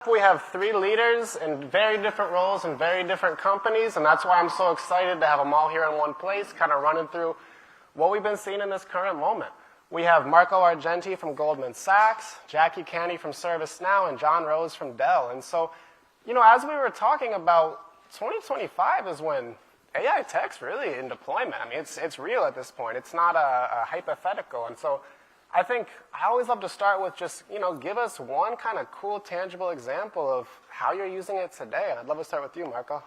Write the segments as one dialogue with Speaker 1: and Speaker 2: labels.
Speaker 1: We have three leaders in very different roles in very different companies, and that's why I'm so excited to have them all here in one place, kind of running through what we've been seeing in this current moment. We have Marco Argenti from Goldman Sachs, Jacqui Canney from ServiceNow, and John Roese from Dell. And so, you know, as we were talking about, 2025 is when AI tech's really in deployment. I mean, it's real at this point. It's not a hypothetical. And so I think I always love to start with just, you know, give us one kind of cool, tangible example of how you're using it today. And I'd love to start with you, Marco.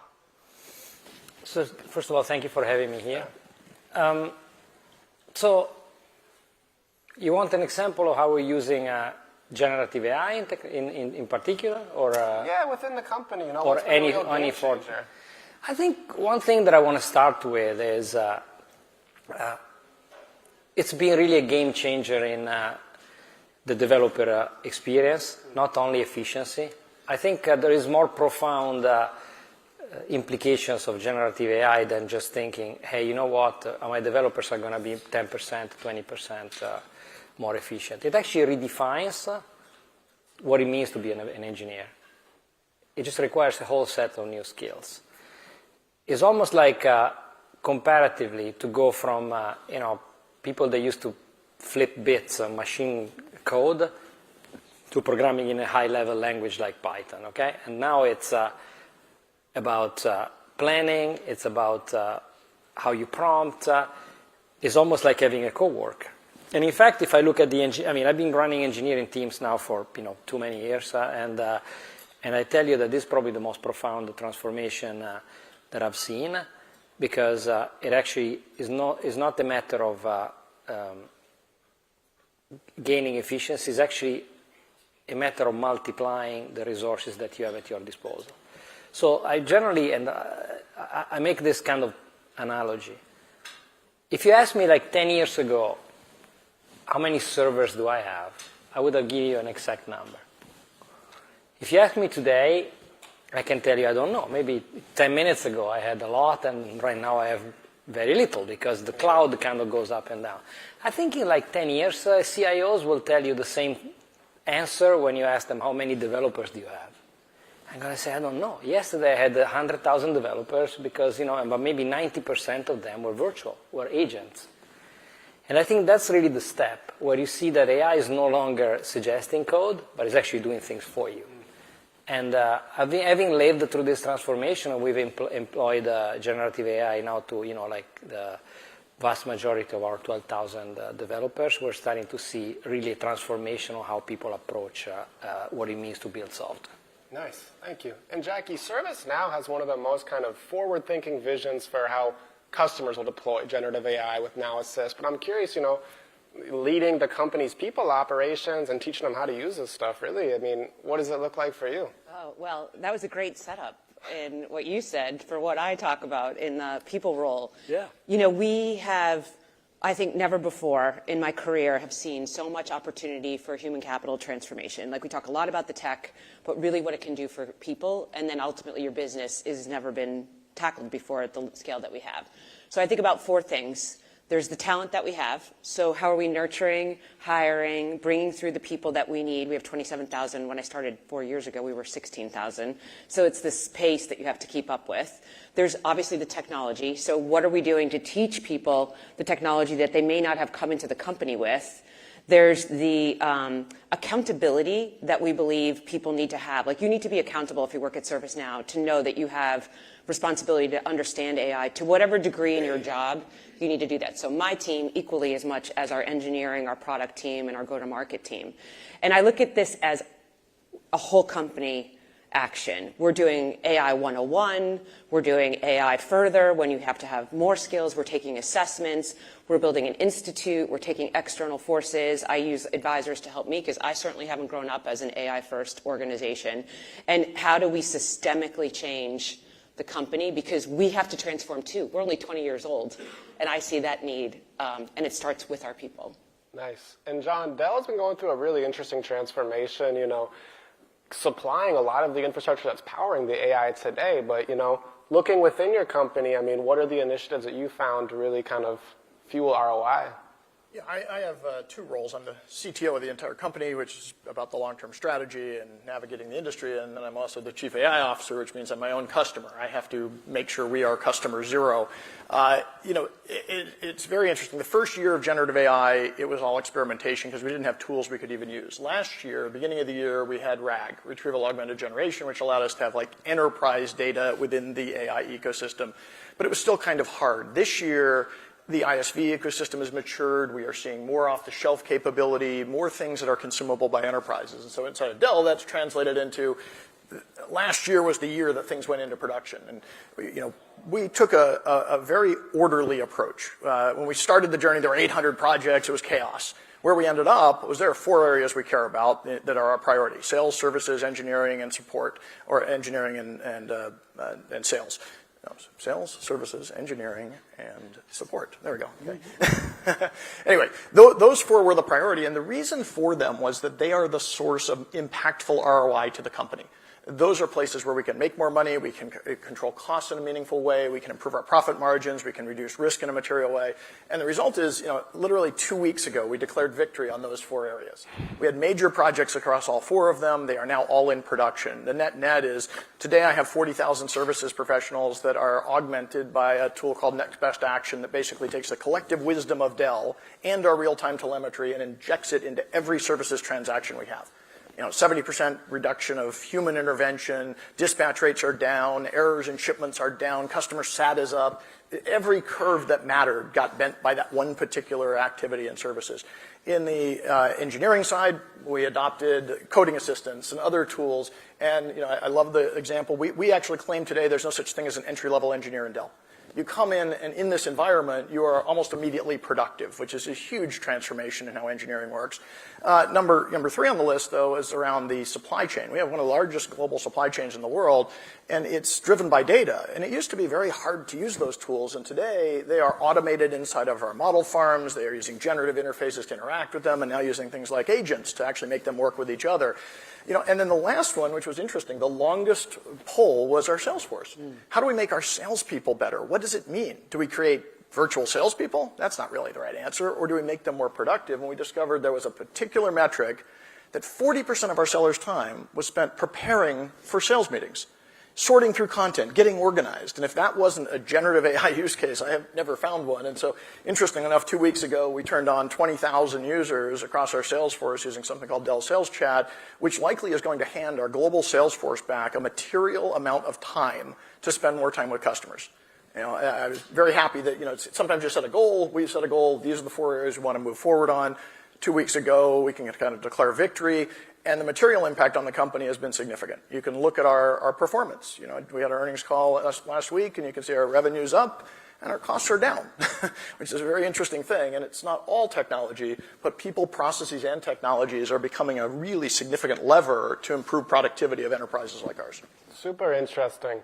Speaker 2: So first of all, thank you for having me here. So you want an example of how we're using generative AI in particular? Or,
Speaker 1: yeah, within the company, you know,
Speaker 2: or any form. I think one thing that I want to start with is it's been really a game changer in the developer experience, not only efficiency. I think there is more profound implications of generative AI than just thinking, hey, you know what, my developers are going to be 10%, 20% more efficient. It actually redefines what it means to be an engineer. It just requires a whole set of new skills. It's almost like comparatively to go from, you know, people that used to flip bits on machine code to programming in a high-level language like Python, okay? And now it's about planning, it's about how you prompt. It's almost like having a coworker. And in fact, if I look at I've been running engineering teams now for, you know, too many years, and I tell you that this is probably the most profound transformation that I've seen, because it actually is not a matter of gaining efficiency. It's actually a matter of multiplying the resources that you have at your disposal. So I generally, and I make this kind of analogy. If you asked me like 10 years ago, how many servers do I have? I would have given you an exact number. If you ask me today, I can tell you I don't know. Maybe 10 minutes ago I had a lot, and right now I have very little because the cloud kind of goes up and down. I think in like 10 years, CIOs will tell you the same answer when you ask them how many developers do you have. I'm going to say, I don't know. Yesterday I had 100,000 developers because, you know, but maybe 90% of them were virtual, were agents. And I think that's really the step where you see that AI is no longer suggesting code, but is actually doing things for you. And having lived through this transformation, we've employed generative AI now to, you know, like the vast majority of our 12,000 developers. We're starting to see really a transformation of how people approach what it means to build software.
Speaker 1: Nice, thank you. And Jacqui, ServiceNow has one of the most kind of forward-thinking visions for how customers will deploy generative AI with Now Assist. But I'm curious, you know, leading the company's people operations and teaching them how to use this stuff, really, I mean, what does it look like for you?
Speaker 3: Oh, well, that was a great setup in what you said for what I talk about in the people role.
Speaker 2: Yeah.
Speaker 3: You know, we have, I think never before in my career have seen so much opportunity for human capital transformation. Like, we talk a lot about the tech, but really what it can do for people, and then ultimately your business has never been tackled before at the scale that we have. So I think about four things. There's the talent that we have. So how are we nurturing, hiring, bringing through the people that we need? We have 27,000. When I started 4 years ago, we were 16,000. So it's this pace that you have to keep up with. There's obviously the technology. So what are we doing to teach people the technology that they may not have come into the company with? There's the accountability that we believe people need to have. Like, you need to be accountable if you work at ServiceNow to know that you have responsibility to understand AI to whatever degree in your job. You need to do that. So my team, equally as much as our engineering, our product team, and our go-to-market team. And I look at this as a whole company action. We're doing AI 101. We're doing AI further when you have to have more skills. We're taking assessments. We're building an institute. We're taking external forces. I use advisors to help me because I certainly haven't grown up as an AI-first organization. And how do we systemically change the company? Because we have to transform too. We're only 20 years old, and I see that need, and it starts with our people.
Speaker 1: Nice. And John, Dell has been going through a really interesting transformation, you know, supplying a lot of the infrastructure that's powering the AI today. But, you know, looking within your company, I mean, what are the initiatives that you found to really kind of fuel ROI?
Speaker 4: Yeah, I have two roles. I'm the CTO of the entire company, which is about the long-term strategy and navigating the industry, and then I'm also the Chief AI Officer, which means I'm my own customer. I have to make sure we are customer zero. It's very interesting. The first year of generative AI, it was all experimentation because we didn't have tools we could even use. Last year, beginning of the year, we had RAG, Retrieval Augmented Generation, which allowed us to have like enterprise data within the AI ecosystem, but it was still kind of hard. This year, the ISV ecosystem has matured. We are seeing more off-the-shelf capability, more things that are consumable by enterprises. And so inside of Dell, that's translated into last year was the year that things went into production. And we took a very orderly approach. When we started the journey, there were 800 projects. It was chaos. Where we ended up was there are 4 areas we care about that are our priority: sales, services, engineering, and support, or engineering and sales. Sales, services, engineering, and support. There we go. Okay. Anyway, those 4 were the priority, and the reason for them was that they are the source of impactful ROI to the company. Those are places where we can make more money, we can control costs in a meaningful way, we can improve our profit margins, we can reduce risk in a material way. And the result is, literally 2 weeks ago, we declared victory on those 4 areas. We had major projects across all 4 of them. They are now all in production. The net is, today I have 40,000 services professionals that are augmented by a tool called Next Best Action that basically takes the collective wisdom of Dell and our real-time telemetry and injects it into every services transaction we have. 70% reduction of human intervention, dispatch rates are down, errors in shipments are down, customer sat is up. Every curve that mattered got bent by that one particular activity and services. In the engineering side, we adopted coding assistants and other tools. And I love the example. We actually claim today there's no such thing as an entry-level engineer in Dell. You come in, and in this environment, you are almost immediately productive, which is a huge transformation in how engineering works. Number 3 on the list, though, is around the supply chain. We have one of the largest global supply chains in the world, and it's driven by data. And it used to be very hard to use those tools, and today they are automated inside of our model farms. They are using generative interfaces to interact with them, and now using things like agents to actually make them work with each other. And then the last one, which was interesting, the longest poll was our sales force. How do we make our salespeople better? What does it mean? Do we create virtual salespeople? That's not really the right answer. Or do we make them more productive? And we discovered there was a particular metric that 40% of our sellers' time was spent preparing for sales meetings, sorting through content, getting organized. And if that wasn't a generative AI use case, I have never found one. And so, interesting enough, 2 weeks ago, we turned on 20,000 users across our sales force using something called Dell Sales Chat, which likely is going to hand our global sales force back a material amount of time to spend more time with customers. I was very happy that, sometimes you set a goal. We set a goal. These are the 4 areas we want to move forward on. 2 weeks ago, we can kind of declare victory. And the material impact on the company has been significant. You can look at our performance. We had our earnings call last week, and you can see our revenue's up and our costs are down, which is a very interesting thing. And it's not all technology, but people, processes, and technologies are becoming a really significant lever to improve productivity of enterprises like ours.
Speaker 1: Super interesting.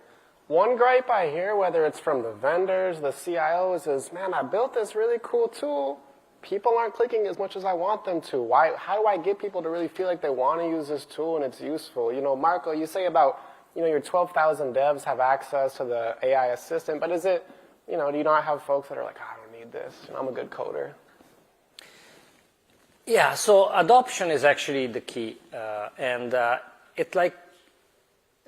Speaker 1: One gripe I hear, whether it's from the vendors, the CIOs, is, man, I built this really cool tool. People aren't clicking as much as I want them to. How do I get people to really feel like they want to use this tool and it's useful? Marco, you say about, your 12,000 devs have access to the AI assistant, but is it, do you not have folks that are like, I don't need this, I'm a good coder?
Speaker 2: Yeah, so adoption is actually the key. And it's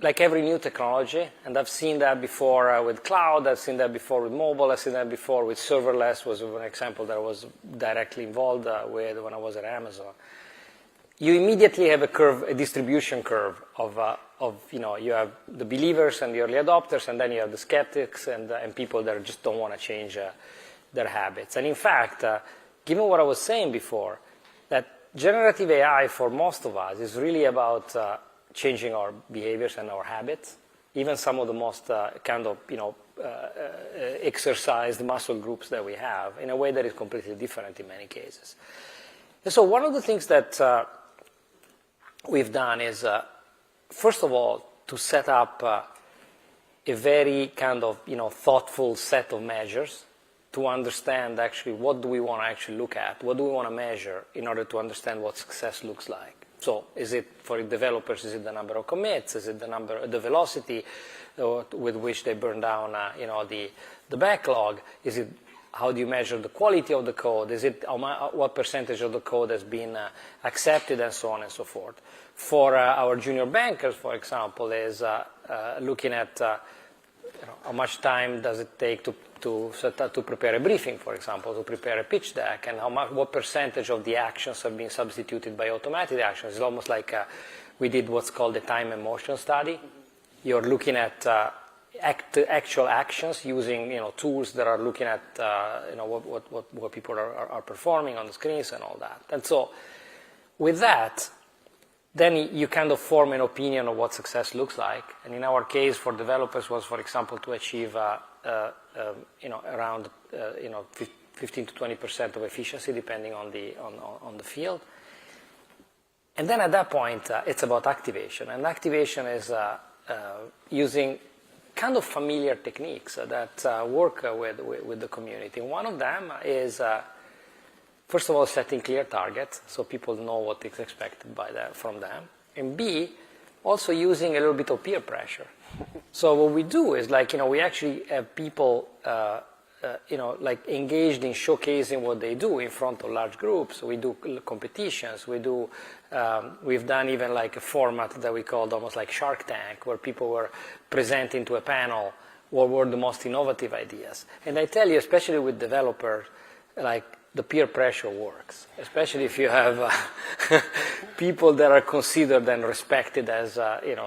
Speaker 2: like every new technology, and I've seen that before with cloud, I've seen that before with mobile, I've seen that before with serverless, was an example that I was directly involved with when I was at Amazon. You immediately have a distribution curve of you have the believers and the early adopters, and then you have the skeptics and people that just don't want to change their habits. And in fact, given what I was saying before, that generative AI for most of us is really about changing our behaviors and our habits, even some of the most exercised muscle groups that we have, in a way that is completely different in many cases. And so one of the things that we've done is, first of all, to set up a very thoughtful set of measures to understand actually what do we want to actually look at, what do we want to measure in order to understand what success looks like. So is it, for developers, is it the number of commits? Is it the velocity with which they burn down, the backlog? Is it how do you measure the quality of the code? What percentage of the code has been accepted, and so on and so forth. For our junior bankers, for example, is looking at how much time does it take to prepare a briefing, for example, to prepare a pitch deck, and what percentage of the actions have been substituted by automated actions. It's almost like we did what's called the time and motion study. You're looking at actual actions using tools that are looking at what people are performing on the screens and all that. And so with that, then you kind of form an opinion of what success looks like. And in our case, for developers, was, for example, to achieve around 15 to 20% of efficiency, depending on the field. And then at that point, it's about activation. And activation is using kind of familiar techniques that work with the community. One of them is, first of all, setting clear targets so people know what is expected from them. And B, also using a little bit of peer pressure. So what we do is we actually have people engaged in showcasing what they do in front of large groups. We do competitions. We've done even a format that we called almost like Shark Tank, where people were presenting to a panel what were the most innovative ideas. And I tell you, especially with developers, the peer pressure works, especially if you have people that are considered and respected as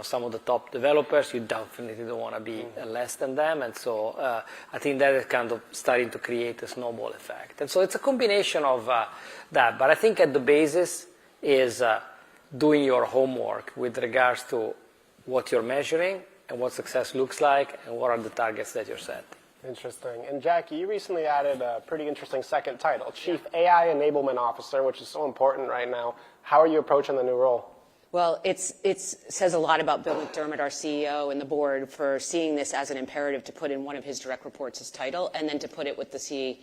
Speaker 2: some of the top developers. You definitely don't want to be less than them, and so I think that is kind of starting to create a snowball effect. And so it's a combination of that, but I think at the basis is doing your homework with regards to what you're measuring and what success looks like and what are the targets that you're setting.
Speaker 1: Interesting. And Jacqui, you recently added a pretty interesting second title, Chief AI Enablement Officer, which is so important right now. How are you approaching the new role?
Speaker 3: Well, it says a lot about Bill McDermott, our CEO, and the board for seeing this as an imperative to put in one of his direct reports as title, and then to put it with the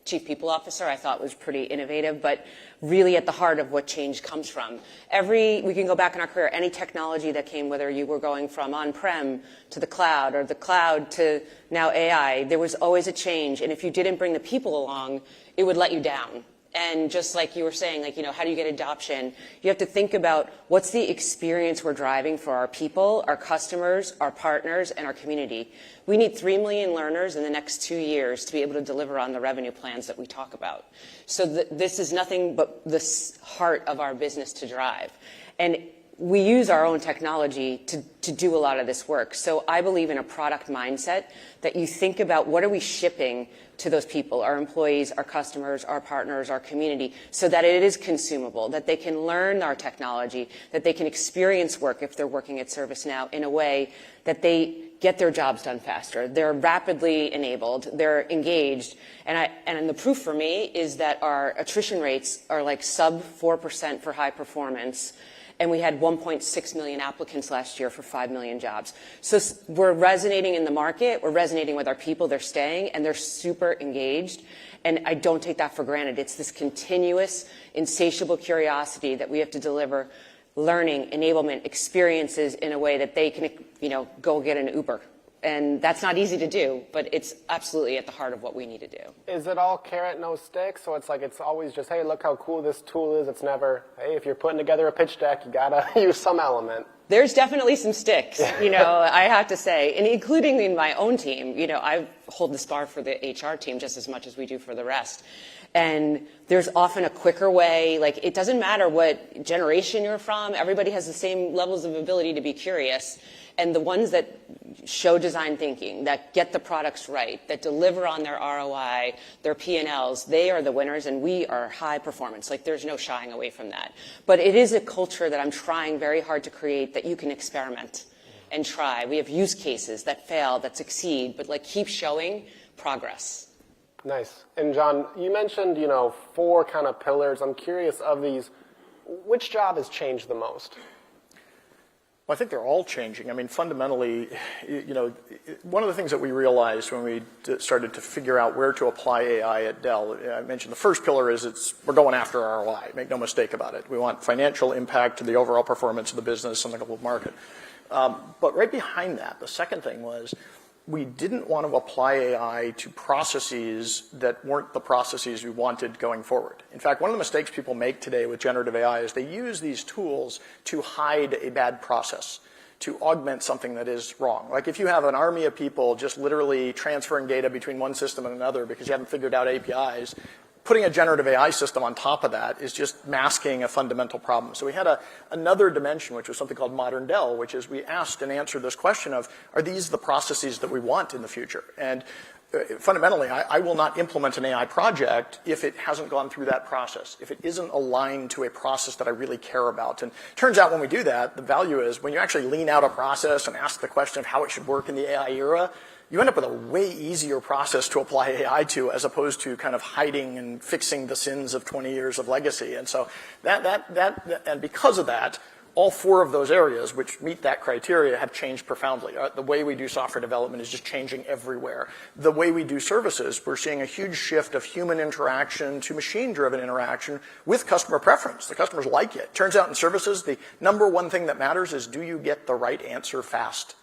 Speaker 3: Chief People Officer. I thought was pretty innovative, but really at the heart of what change comes from. We can go back in our career, any technology that came, whether you were going from on-prem to the cloud or the cloud to now AI, there was always a change. And if you didn't bring the people along, it would let you down. And just like you were saying, how do you get adoption? You have to think about what's the experience we're driving for our people, our customers, our partners, and our community. We need 3 million learners in the next 2 years to be able to deliver on the revenue plans that we talk about. So this is nothing but the heart of our business to drive. And we use our own technology to do a lot of this work. So I believe in a product mindset that you think about what are we shipping to those people, our employees, our customers, our partners, our community, so that it is consumable, that they can learn our technology, that they can experience work if they're working at ServiceNow in a way that they get their jobs done faster. They're rapidly enabled, they're engaged, and the proof for me is that our attrition rates are sub 4% for high performance. And we had 1.6 million applicants last year for 5 million jobs. So we're resonating in the market, we're resonating with our people, they're staying, and they're super engaged. And I don't take that for granted. It's this continuous, insatiable curiosity that we have to deliver learning, enablement, experiences in a way that they can, go get an Uber. And that's not easy to do, but it's absolutely at the heart of what we need to do.
Speaker 1: Is it all carrot, no stick? So it's always just, hey, look how cool this tool is. It's never, hey, if you're putting together a pitch deck, you gotta use some element.
Speaker 3: There's definitely some sticks, I have to say, and including in my own team. I hold the bar for the HR team just as much as we do for the rest. And there's often a quicker way. It doesn't matter what generation you're from. Everybody has the same levels of ability to be curious. And the ones that show design thinking, that get the products right, that deliver on their ROI, their P&Ls, they are the winners, and we are high performance. There's no shying away from that. But it is a culture that I'm trying very hard to create that you can experiment and try. We have use cases that fail, that succeed, but keep showing progress.
Speaker 1: Nice. And John, you mentioned, 4 kind of pillars. I'm curious of these, which job has changed the most?
Speaker 4: Well, I think they're all changing. I mean, fundamentally, one of the things that we realized when we started to figure out where to apply AI at Dell, I mentioned the first pillar is we're going after ROI. Make no mistake about it. We want financial impact to the overall performance of the business and the global market. But right behind that, the second thing was we didn't want to apply AI to processes that weren't the processes we wanted going forward. In fact, one of the mistakes people make today with generative AI is they use these tools to hide a bad process, to augment something that is wrong. Like if you have an army of people just literally transferring data between one system and another because you haven't figured out APIs, putting a generative AI system on top of that is just masking a fundamental problem. So we had another dimension, which was something called Modern Dell, which is we asked and answered this question of, are these the processes that we want in the future? And fundamentally, I will not implement an AI project if it hasn't gone through that process, if it isn't aligned to a process that I really care about. And it turns out when we do that, the value is when you actually lean out a process and ask the question of how it should work in the AI era, you end up with a way easier process to apply AI to as opposed to kind of hiding and fixing the sins of 20 years of legacy. And so and because of that, all four of those areas which meet that criteria have changed profoundly. The way we do software development is just changing everywhere. The way we do services, we're seeing a huge shift of human interaction to machine-driven interaction with customer preference. The customers like it. Turns out in services, the number one thing that matters is do you get the right answer fast?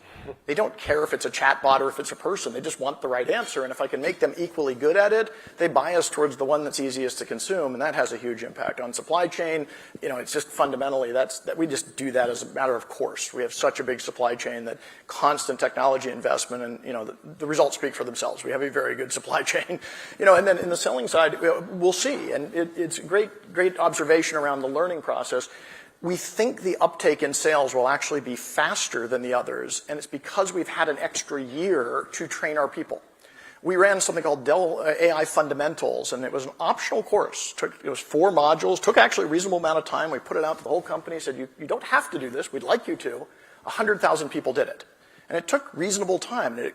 Speaker 4: They don't care if it's a chatbot or if it's a person. They just want the right answer. And if I can make them equally good at it, they bias towards the one that's easiest to consume. And that has a huge impact on supply chain. It's just fundamentally that we just do that as a matter of course. We have such a big supply chain that constant technology investment and, the results speak for themselves. We have a very good supply chain, and then in the selling side, we'll see. And it's a great observation around the learning process. We think the uptake in sales will actually be faster than the others, and it's because we've had an extra year to train our people. We ran something called Dell AI Fundamentals, and it was an optional course. It was 4 modules, took actually a reasonable amount of time. We put it out to the whole company, said, you don't have to do this, we'd like you to. 100,000 people did it. And it took reasonable time. We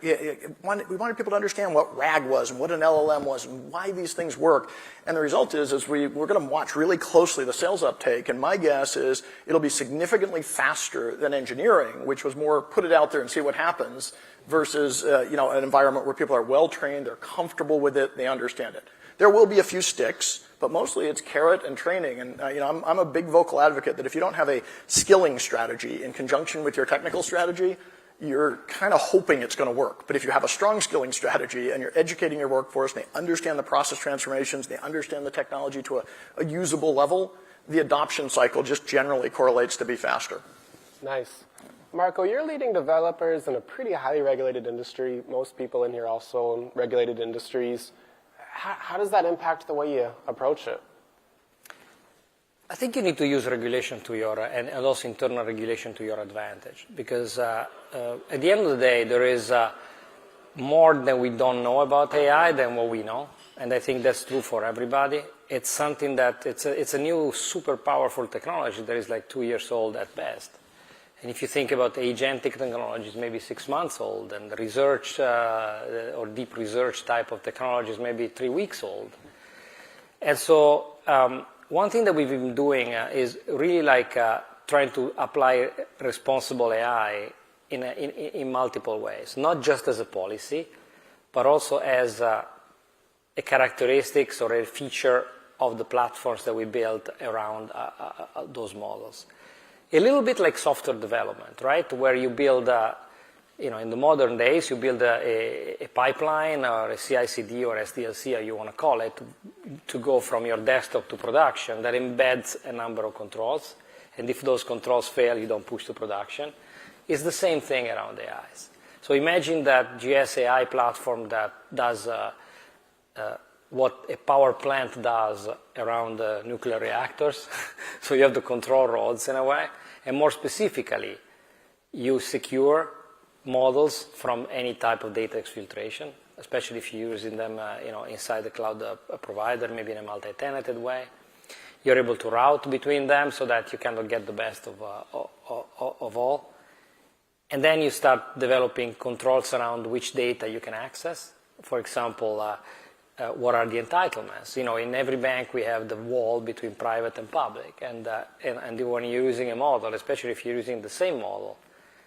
Speaker 4: wanted people to understand what RAG was and what an LLM was and why these things work. And the result is we're going to watch really closely the sales uptake. And my guess is it'll be significantly faster than engineering, which was more put it out there and see what happens versus an environment where people are well trained, they're comfortable with it, they understand it. There will be a few sticks, but mostly it's carrot and training. And I'm a big vocal advocate that if you don't have a skilling strategy in conjunction with your technical strategy, you're kind of hoping it's going to work. But if you have a strong skilling strategy and you're educating your workforce, and they understand the process transformations, they understand the technology to a usable level, the adoption cycle just generally correlates to be faster.
Speaker 1: Nice. Marco, you're leading developers in a pretty highly regulated industry. Most people in here also in regulated industries. How does that impact the way you approach it?
Speaker 2: I think you need to use regulation to and also internal regulation to your advantage, because at the end of the day, there is more that we don't know about AI than what we know, and I think that's true for everybody. It's something that it's a new super powerful technology that is like 2 years old at best. And if you think about agentic technologies, maybe 6 months old, and research or deep research type of technologies, maybe 3 weeks old. And so one thing that we've been doing is really trying to apply responsible AI in multiple ways, not just as a policy, but also as a characteristics or a feature of the platforms that we built around those models. A little bit like software development, right? Where you build, in the modern days, you build a pipeline or a CI/CD or SDLC, or you want to call it, to go from your desktop to production that embeds a number of controls. And if those controls fail, you don't push to production. It's the same thing around AIs. So imagine that GS AI platform that does what a power plant does around nuclear reactors. So you have the control rods in a way. And more specifically, you secure models from any type of data exfiltration, especially if you're using them inside the cloud provider, maybe in a multi-tenanted way. You're able to route between them so that you cannot get the best of all. And then you start developing controls around which data you can access. For example, what are the entitlements? In every bank we have the wall between private and public. And when you're using a model, especially if you're using the same model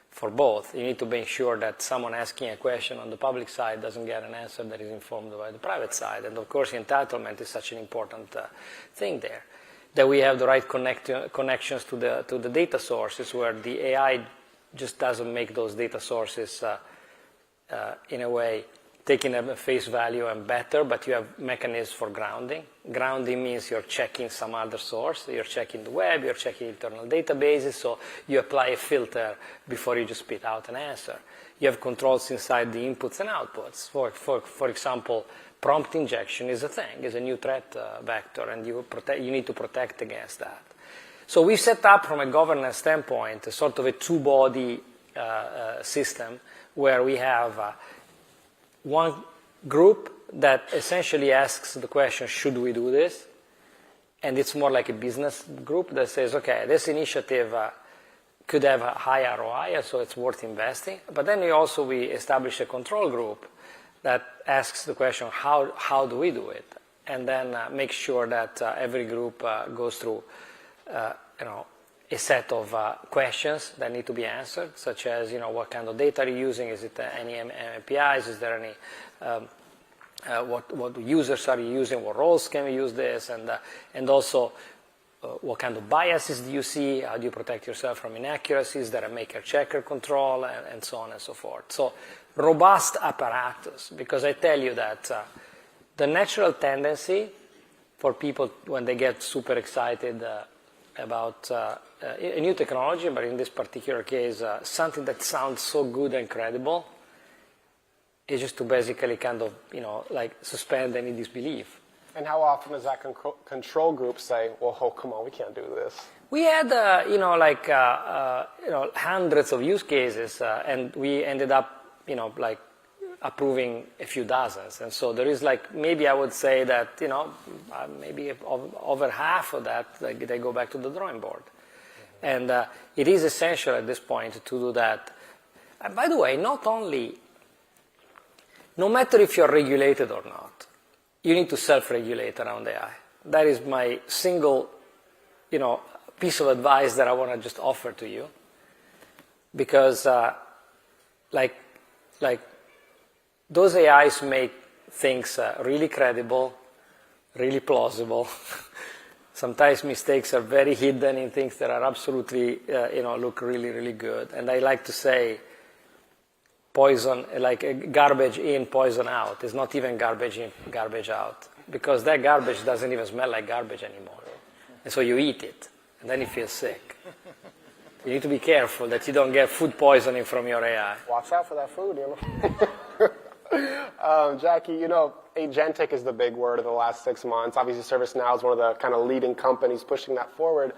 Speaker 2: for both, you need to make sure that someone asking a question on the public side doesn't get an answer that is informed by the private side. And of course, entitlement is such an important thing there. That we have the right connections to the data sources, where the AI just doesn't make those data sources in a way, taking them at face value and better, but you have mechanisms for grounding. Grounding means you're checking some other source. You're checking the web, you're checking internal databases, so you apply a filter before you just spit out an answer. You have controls inside the inputs and outputs. For example, prompt injection is a thing, is a new threat vector, and you need to protect against that. So we set up, from a governance standpoint, a sort of a two-body system where we have one group that essentially asks the question, should we do this? And it's more like a business group that says, okay, this initiative could have a high ROI, so it's worth investing. But then we establish a control group that asks the question, how do we do it? And then make sure that every group goes through a set of questions that need to be answered, such as, what kind of data are you using? Is it any APIs? Is there any, what users are you using? What roles can we use this? And also, what kind of biases do you see? How do you protect yourself from inaccuracies? Is there a maker-checker control? And so on and so forth. So, robust apparatus, because I tell you that the natural tendency for people when they get super excited about a new technology, but in this particular case, something that sounds so good and credible, is just to basically kind of, like suspend any disbelief.
Speaker 1: And how often does that control group say, well, oh, come on, we can't do this?
Speaker 2: We had, hundreds of use cases, and we ended up, approving a few dozens. And so there is maybe I would say that, maybe over half of that, they go back to the drawing board. And it is essential at this point to do that. And by the way, no matter if you're regulated or not, you need to self-regulate around AI. That is my single, piece of advice that I want to just offer to you. Because, those AIs make things really credible, really plausible. Sometimes mistakes are very hidden in things that are absolutely, look really, really good. And I like to say, poison, like garbage in, poison out. It's not even garbage in, garbage out. Because that garbage doesn't even smell like garbage anymore. And so you eat it, and then you feel sick. You need to be careful that you don't get food poisoning from your AI.
Speaker 1: Watch out for that food, Jacqui, agentic is the big word of the last 6 months. Obviously, ServiceNow is one of the kind of leading companies pushing that forward.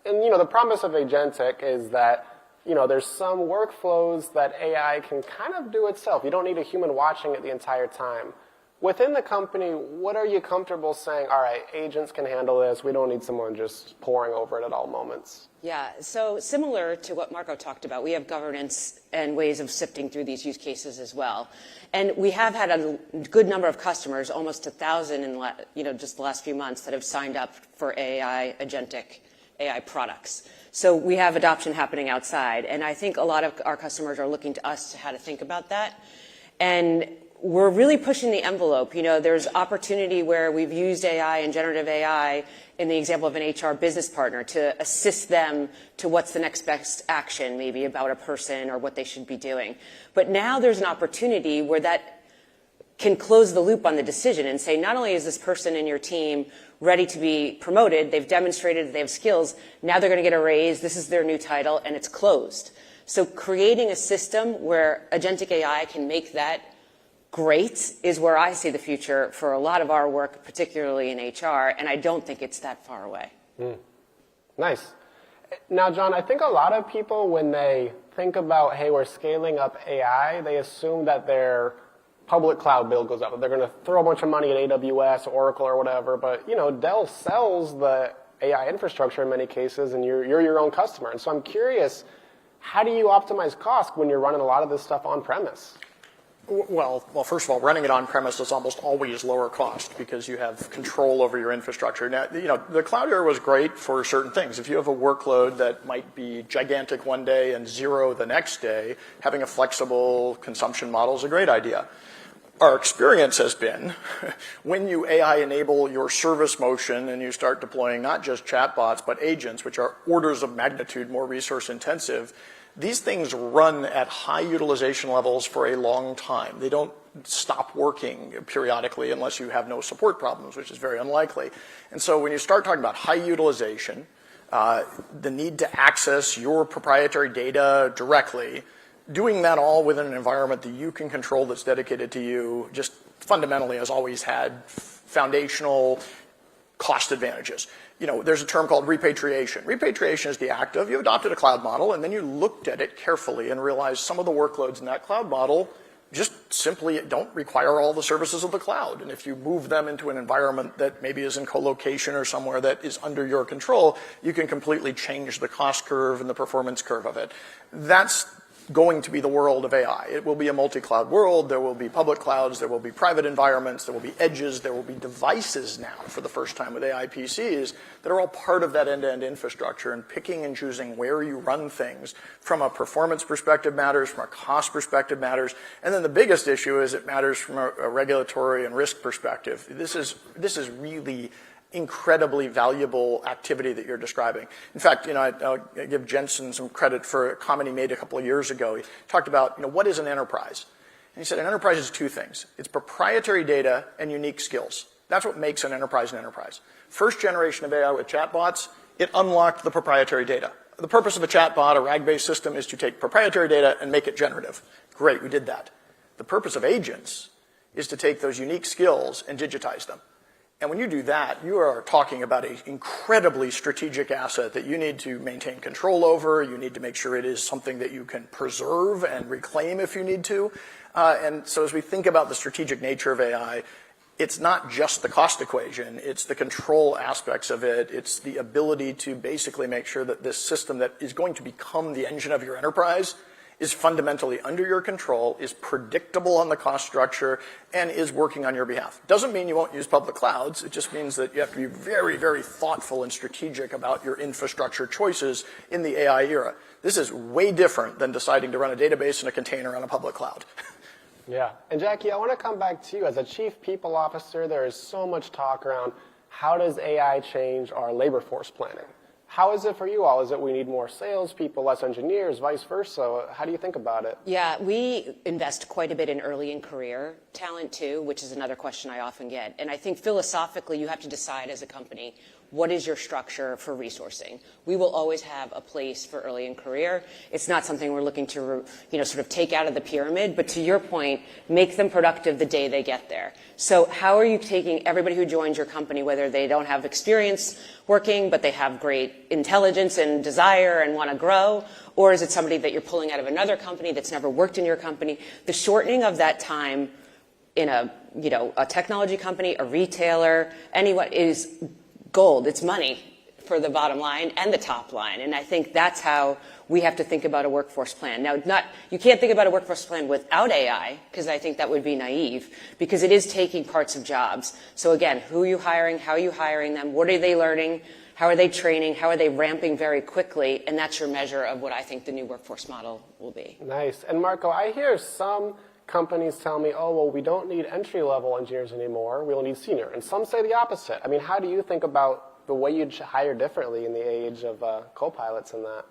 Speaker 1: And, the promise of agentic is that, there's some workflows that AI can kind of do itself. You don't need a human watching it the entire time. Within the company, what are you comfortable saying, all right, agents can handle this. We don't need someone just poring over it at all moments?
Speaker 3: Yeah, so similar to what Marco talked about, we have governance and ways of sifting through these use cases as well. And we have had a good number of customers, almost 1,000 in just the last few months, that have signed up for agentic AI products. So we have adoption happening outside. And I think a lot of our customers are looking to us to how to think about that. And we're really pushing the envelope. There's opportunity where we've used AI and generative AI in the example of an HR business partner to assist them to what's the next best action, maybe about a person or what they should be doing. But now there's an opportunity where that can close the loop on the decision and say, not only is this person in your team ready to be promoted, they've demonstrated that they have skills, now they're going to get a raise, this is their new title, and it's closed. So creating a system where agentic AI can make that great is where I see the future for a lot of our work, particularly in HR, and I don't think it's that far away.
Speaker 1: Nice. Now, John, I think a lot of people, when they think about, hey, we're scaling up AI, they assume that their public cloud bill goes up. They're going to throw a bunch of money at AWS, Oracle, or whatever, but, Dell sells the AI infrastructure in many cases, and you're your own customer. And so I'm curious, how do you optimize cost when you're running a lot of this stuff on-premise?
Speaker 4: Well, first of all, running it on-premise is almost always lower cost because you have control over your infrastructure. Now, the cloud era was great for certain things. If you have a workload that might be gigantic one day and zero the next day, having a flexible consumption model is a great idea. Our experience has been when you AI enable your service motion and you start deploying not just chatbots but agents, which are orders of magnitude more resource intensive, these things run at high utilization levels for a long time. They don't stop working periodically unless you have no support problems, which is very unlikely. And so when you start talking about high utilization, the need to access your proprietary data directly, doing that all within an environment that you can control that's dedicated to you, just fundamentally has always had foundational cost advantages. You know, there's a term called repatriation. Repatriation is the act of you adopted a cloud model and then you looked at it carefully and realized some of the workloads in that cloud model just simply don't require all the services of the cloud. And if you move them into an environment that maybe is in co-location or somewhere that is under your control, you can completely change the cost curve and the performance curve of it. That's going to be the world of AI. It will be a multi-cloud world. There will be public clouds. There will be private environments. There will be edges. There will be devices now for the first time with AI PCs that are all part of that end-to-end infrastructure, and picking and choosing where you run things from a performance perspective matters, from a cost perspective matters, and then the biggest issue is it matters from a regulatory and risk perspective. This is really incredibly valuable activity that you're describing. In fact, you know, I'll give Jensen some credit for a comment he made a couple of years ago. He talked about, you know, what is an enterprise? And he said an enterprise is two things. It's proprietary data and unique skills. That's what makes an enterprise an enterprise. First generation of AI with chatbots, it unlocked the proprietary data. The purpose of a chatbot, a RAG-based system, is to take proprietary data and make it generative. Great, we did that. The purpose of agents is to take those unique skills and digitize them. And when you do that, you are talking about an incredibly strategic asset that you need to maintain control over. You need to make sure it is something that you can preserve and reclaim if you need to. And so as we think about the strategic nature of AI, it's not just the cost equation. It's the control aspects of it. It's the ability to basically make sure that this system that is going to become the engine of your enterprise is fundamentally under your control, is predictable on the cost structure, and is working on your behalf. Doesn't mean you won't use public clouds. It just means that you have to be very, very thoughtful and strategic about your infrastructure choices in the AI era. This is way different than deciding to run a database in a container on a public cloud.
Speaker 1: Yeah. And Jacqui, I want to come back to you. As a chief people officer, there is so much talk around how does AI change our labor force planning? How is it for you all? Is it we need more salespeople, less engineers, vice versa? How do you think about it?
Speaker 3: Yeah, we invest quite a bit in early in career talent too, which is another question I often get. And I think philosophically, you have to decide as a company, what is your structure for resourcing? We will always have a place for early in career. It's not something we're looking to, sort of take out of the pyramid, but to your point, make them productive the day they get there. So how are you taking everybody who joins your company, whether they don't have experience working, but they have great intelligence and desire and want to grow, or is it somebody that you're pulling out of another company that's never worked in your company? The shortening of that time in a technology company, a retailer, anyone is gold. It's money for the bottom line and the top line. And I think that's how we have to think about a workforce plan. Now, you can't think about a workforce plan without AI, because I think that would be naive, because it is taking parts of jobs. So again, who are you hiring? How are you hiring them? What are they learning? How are they training? How are they ramping very quickly? And that's your measure of what I think the new workforce model will be.
Speaker 1: Nice. And Marco, I hear some companies tell me, oh, well, we don't need entry-level engineers anymore. We'll need senior. And some say the opposite. I mean, how do you think about the way you'd hire differently in the age of co-pilots and that?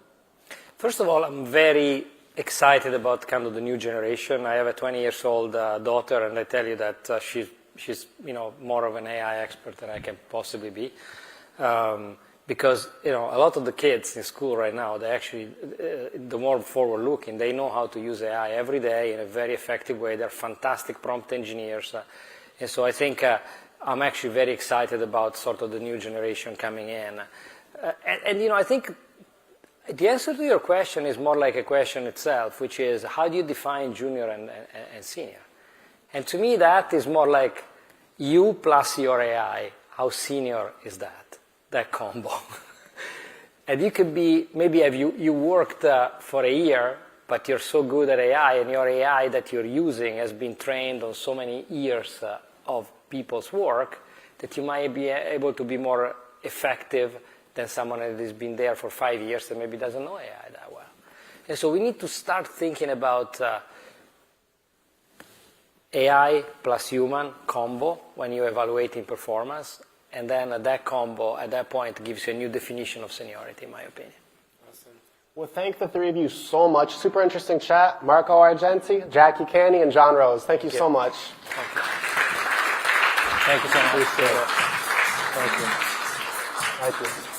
Speaker 2: First of all, I'm very excited about kind of the new generation. I have a 20-year-old daughter, and I tell you that she's more of an AI expert than I can possibly be. Because a lot of the kids in school right now, they actually, the more forward-looking, they know how to use AI every day in a very effective way. They're fantastic prompt engineers. And so I think I'm actually very excited about sort of the new generation coming in. And I think the answer to your question is more like a question itself, which is how do you define junior and senior? And to me, that is more like you plus your AI. How senior is that combo? And you could be, maybe you worked for a year, but you're so good at AI, and your AI that you're using has been trained on so many years of people's work that you might be able to be more effective than someone that has been there for 5 years and maybe doesn't know AI that well. And so we need to start thinking about AI plus human combo when you're evaluating performance. And then that combo, at that point, gives you a new definition of seniority, in my opinion.
Speaker 1: Awesome. Well, thank the three of you so much. Super interesting chat. Marco Argenti, Jacqui, Canney, and John Roese. Thank you so much.
Speaker 2: Thank you so much.
Speaker 1: Appreciate it. Thank you. Thank you.